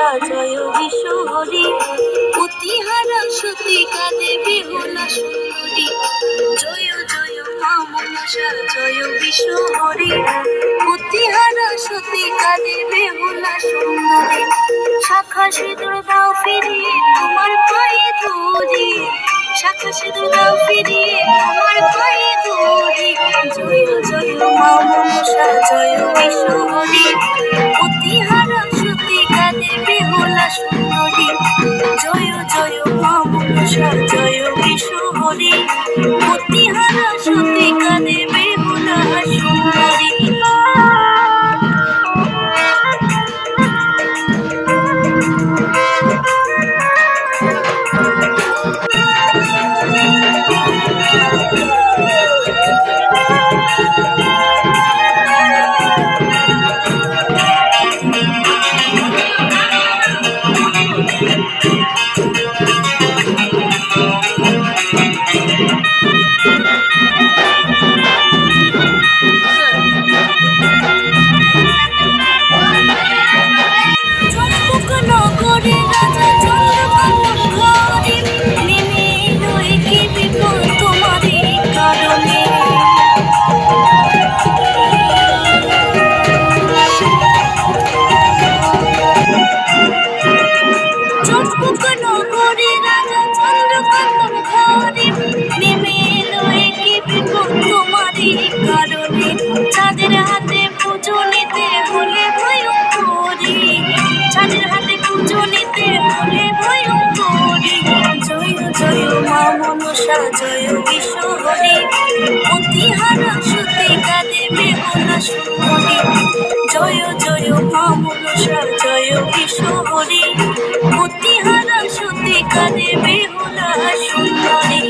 মনসা জয় বিশ্বহরি, অতিহারা সতী কাঁদে বেহুলা সুন্দরী। জয় জয় মা মনসা জয় বিশ্বহরি, অতিহারা সতী কাঁদে বেহুলা সুন্দরী। শাখা সিঁদুর দাও ফিরিয়ে তোমার পায়ে ধরি, শাখা সিঁদুর দাও ফিরিয়ে তোমার পায়ে ধরি। জয় জয় মা মনসা জয় বিশ্বহরি, অতিহারা সতী কাঁদে বেহুলা সুন্দরী। জয় জয় মা মনসা জয় বিশ্বহরি, অতিহারা সতী কাঁদে বেহুলা সুন্দরী। চাঁদের হাতে পুজো নিতে হলে ভয়ঙ্করী, চাঁদের হাতে পুজো নিতে হলে ভয়ঙ্করী। জয় জয় মা মনসা জয় বিশ্বহরি, অতিহারা সতী কাঁদে বেহুলা সুন্দরী। জয় জয় মা মনসা জয় বিশ্বহরি, অতিহারা সতী কাঁদে বেহুলা সুন্দরী।